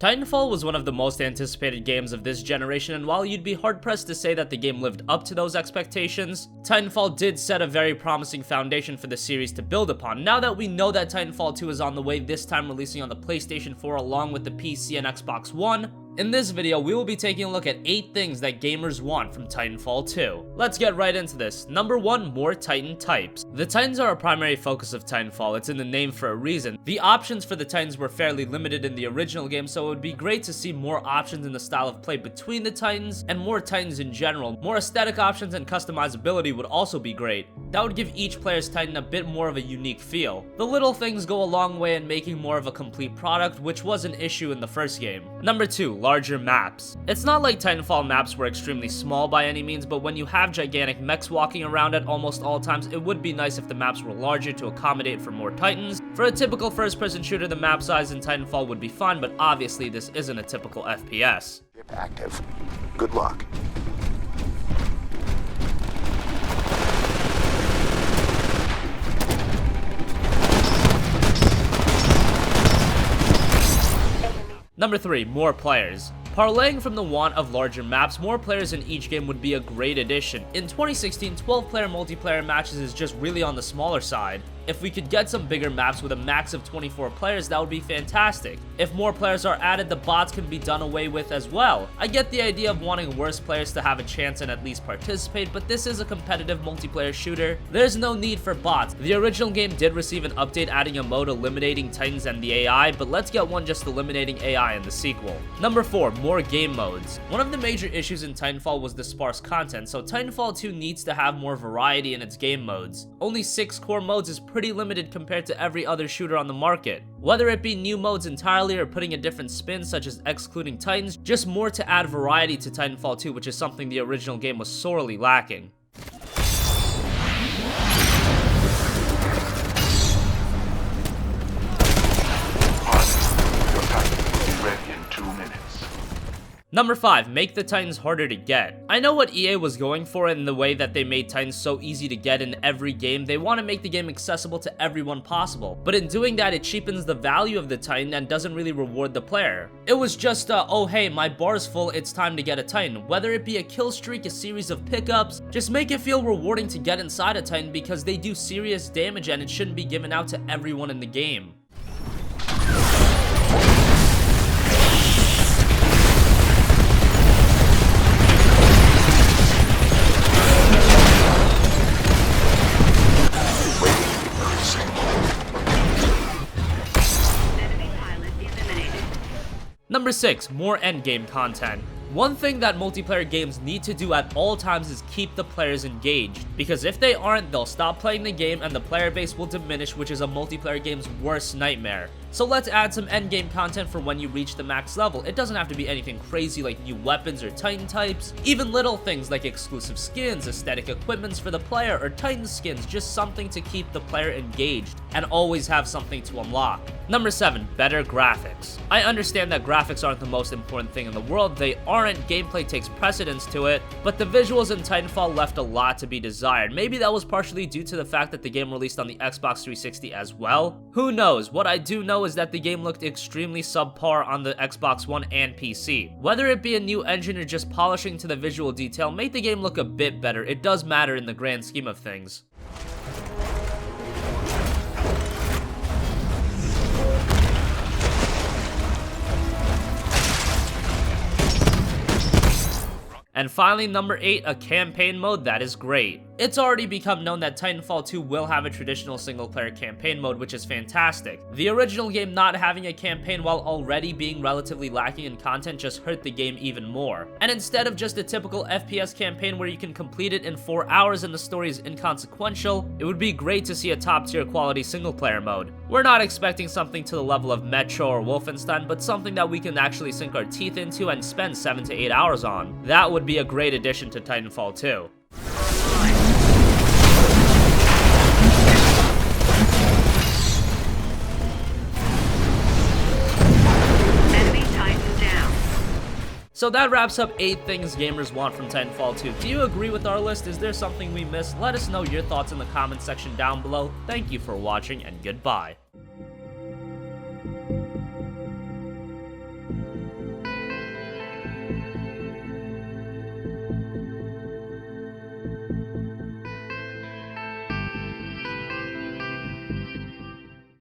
Titanfall was one of the most anticipated games of this generation, and while you'd be hard-pressed to say that the game lived up to those expectations, Titanfall did set a very promising foundation for the series to build upon. Now that we know that Titanfall 2 is on the way, this time releasing on the PlayStation 4 along with the PC and Xbox One, in this video, we will be taking a look at 8 things that gamers want from Titanfall 2. Let's get right into this. Number 1, more Titan types. The Titans are a primary focus of Titanfall, it's in the name for a reason. The options for the Titans were fairly limited in the original game, so it would be great to see more options in the style of play between the Titans, and more Titans in general. More aesthetic options and customizability would also be great. That would give each player's Titan a bit more of a unique feel. The little things go a long way in making more of a complete product, which was an issue in the first game. Number 2, larger maps. It's not like Titanfall maps were extremely small by any means, but when you have gigantic mechs walking around at almost all times, it would be nice if the maps were larger to accommodate for more Titans. For a typical first-person shooter, the map size in Titanfall would be fine, but obviously this isn't a typical FPS. Active. Good luck. Number 3, more players. Parlaying from the want of larger maps, more players in each game would be a great addition. In 2016, 12-player multiplayer matches is just really on the smaller side. If we could get some bigger maps with a max of 24 players, that would be fantastic. If more players are added, the bots can be done away with as well. I get the idea of wanting worse players to have a chance and at least participate, but this is a competitive multiplayer shooter. There's no need for bots. The original game did receive an update adding a mode eliminating Titans and the AI, but let's get one just eliminating AI in the sequel. Number 4, more game modes. One of the major issues in Titanfall was the sparse content, so Titanfall 2 needs to have more variety in its game modes. Only 6 core modes is pretty limited compared to every other shooter on the market. Whether it be new modes entirely or putting a different spin such as excluding Titans, just more to add variety to Titanfall 2, which is something the original game was sorely lacking. Number 5, make the Titans harder to get. I know what EA was going for in the way that they made Titans so easy to get in every game. They want to make the game accessible to everyone possible, but in doing that, it cheapens the value of the Titan and doesn't really reward the player. It was just oh hey, my bar's full, it's time to get a Titan. Whether it be a kill streak, a series of pickups, just make it feel rewarding to get inside a Titan because they do serious damage and it shouldn't be given out to everyone in the game. Number 6, more endgame content. One thing that multiplayer games need to do at all times is keep the players engaged, because if they aren't, they'll stop playing the game and the player base will diminish, which is a multiplayer game's worst nightmare. So let's add some endgame content for when you reach the max level. It doesn't have to be anything crazy like new weapons or Titan types, even little things like exclusive skins, aesthetic equipments for the player, or Titan skins, just something to keep the player engaged and always have something to unlock. Number 7, better graphics. I understand that graphics aren't the most important thing in the world, they aren't, gameplay takes precedence to it, but the visuals in Titanfall left a lot to be desired. Maybe that was partially due to the fact that the game released on the Xbox 360 as well. Who knows? What I do know is that the game looked extremely subpar on the Xbox One and PC. Whether it be a new engine or just polishing to the visual detail, make the game look a bit better. It does matter in the grand scheme of things. And finally, number 8, a campaign mode that is great. It's already become known that Titanfall 2 will have a traditional single-player campaign mode, which is fantastic. The original game not having a campaign while already being relatively lacking in content just hurt the game even more. And instead of just a typical FPS campaign where you can complete it in 4 hours and the story is inconsequential, it would be great to see a top-tier quality single-player mode. We're not expecting something to the level of Metro or Wolfenstein, but something that we can actually sink our teeth into and spend 7 to 8 hours on. That would be a great addition to Titanfall 2. So that wraps up 8 things gamers want from Titanfall 2. Do you agree with our list? Is there something we missed? Let us know your thoughts in the comments section down below. Thank you for watching and goodbye.